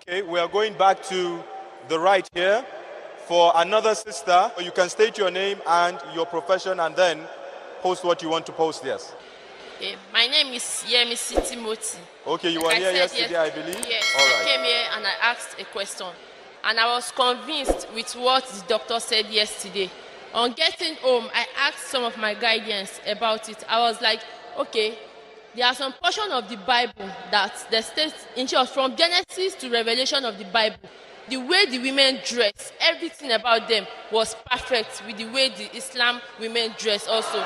Okay, we are going back to the right here for another sister. You can state your name and your profession and then post what you want to post, yes. Okay, my name is Yemisi Timothy. Okay, you were here yesterday, I believe? Yes, all right. I came here and I asked a question. And I was convinced with what the doctor said yesterday. On getting home, I asked some of my guardians about it. I was like, okay, there are some portion of the Bible that the states, in short, from Genesis to Revelation of the Bible, the way the women dress, everything about them was perfect with the way the Islam women dress also.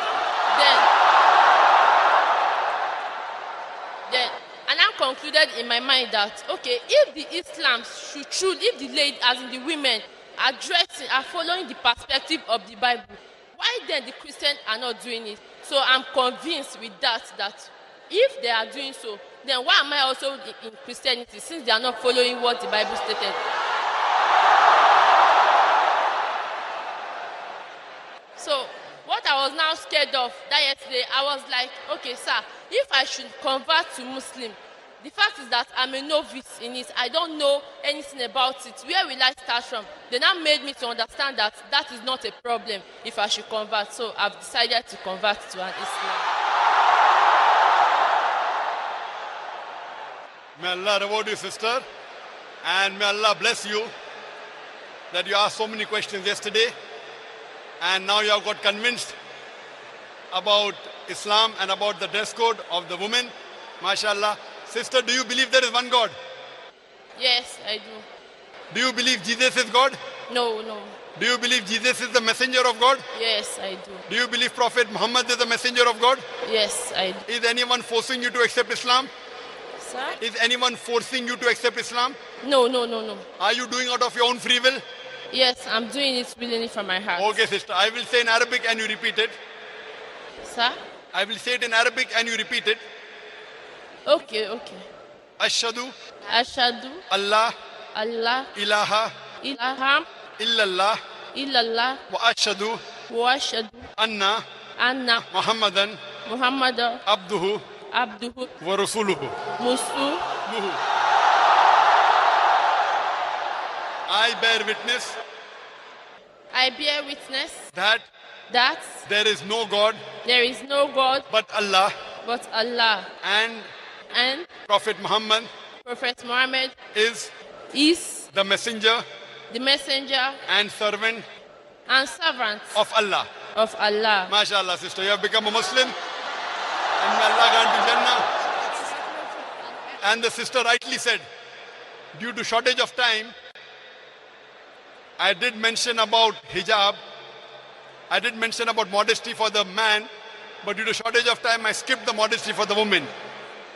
Then and I concluded in my mind that, okay, if the Islam should, if the ladies, as in the women, are dressing, are following the perspective of the Bible, why then the Christians are not doing it? So I'm convinced with that if they are doing so, then why am I also in Christianity since they are not following what the Bible stated? So what I was now scared of that yesterday, I was like, okay, sir, if I should convert to Muslim, the fact is that I'm a novice in it. I don't know anything about it. Where will I start from? They now made me to understand that that is not a problem if I should convert. So I've decided to convert to an Islam. May Allah reward you, sister, and may Allah bless you that you asked so many questions yesterday and now you have got convinced about Islam and about the dress code of the women. MashaAllah. Sister, do you believe there is one God? Yes, I do. Do you believe Jesus is God? No. Do you believe Jesus is the messenger of God? Yes, I do. Do you believe Prophet Muhammad is the messenger of God? Yes, I do. Is anyone forcing you to accept Islam? Sir? Is anyone forcing you to accept Islam? No. Are you doing out of your own free will? Yes, I'm doing it willingly from my heart. Okay, sister. I will say in Arabic and you repeat it. Sir? I will say it in Arabic and you repeat it. Okay. Ashhadu Allah ilaha illallah wa ashhadu anna Muhammadan abduhu wa rasuluhu. I bear witness that there is no God but Allah and Prophet Muhammad is the messenger and servant of Allah. MashaAllah, sister, you have become a Muslim and may Allah grant you Jannah. And the sister rightly said, due to shortage of time, I did mention about hijab, I did mention about modesty for the man, but due to shortage of time, I skipped the modesty for the woman.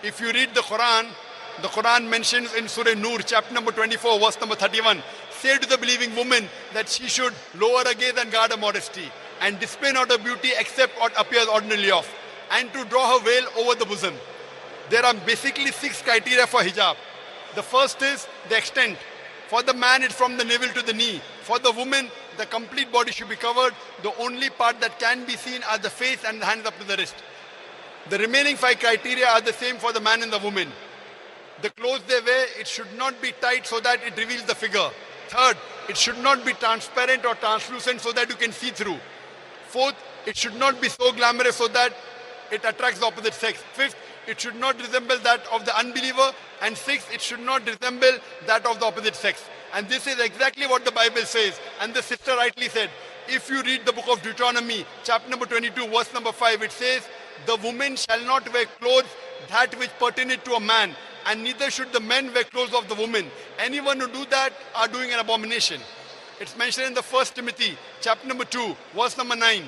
If you read the Quran mentions in Surah Nur, chapter number 24, verse number 31, say to the believing woman that she should lower her gaze and guard her modesty, and display not her beauty except what appears ordinarily of, and to draw her veil over the bosom. There are basically 6 criteria for hijab. The first is the extent. For the man, it's from the navel to the knee. For the woman, the complete body should be covered. The only part that can be seen are the face and the hands up to the wrist. The remaining 5 criteria are the same for the man and the woman. The clothes they wear, it should not be tight so that it reveals the figure. Third, it should not be transparent or translucent so that you can see through. Fourth, it should not be so glamorous so that it attracts the opposite sex. Fifth, it should not resemble that of the unbeliever. And sixth, it should not resemble that of the opposite sex. And this is exactly what the Bible says. And the sister rightly said, if you read the book of Deuteronomy, chapter number 22, verse number 5, it says, the woman shall not wear clothes that which pertain to a man, and neither should the men wear clothes of the woman. Anyone who do that are doing an abomination. It's mentioned in the 1 Timothy, chapter number 2, verse number 9.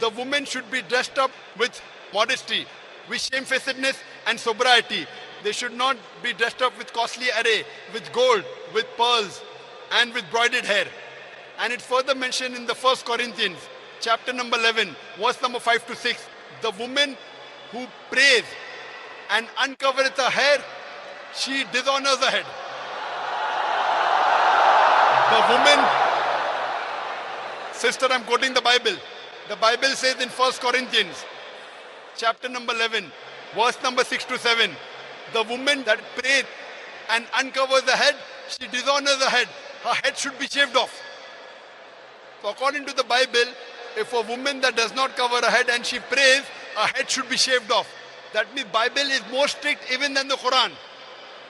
The woman should be dressed up with modesty, with shamefacedness and sobriety. They should not be dressed up with costly array, with gold, with pearls, and with broided hair. And it's further mentioned in the 1 Corinthians, chapter number 11, verse number 5 to 6. The woman who prays and uncovereth her hair, she dishonors her head. The woman, sister, I'm quoting the Bible. The Bible says in 1 Corinthians, chapter number 11, verse number 6 to 7, the woman that prays and uncovers the head, she dishonors her head. Her head should be shaved off. So according to the Bible, if a woman that does not cover her head and she prays, her head should be shaved off. That means Bible is more strict even than the Quran,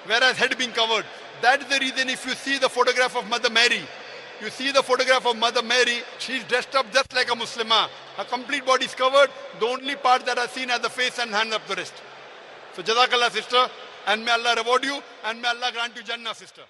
whereas head being covered. That is the reason if you see the photograph of Mother Mary, you see the photograph of Mother Mary, she's dressed up just like a Muslimah. Her complete body is covered. The only part that are seen are the face and hands of the wrist. So Jazakallah, sister, and may Allah reward you, and may Allah grant you Jannah, sister.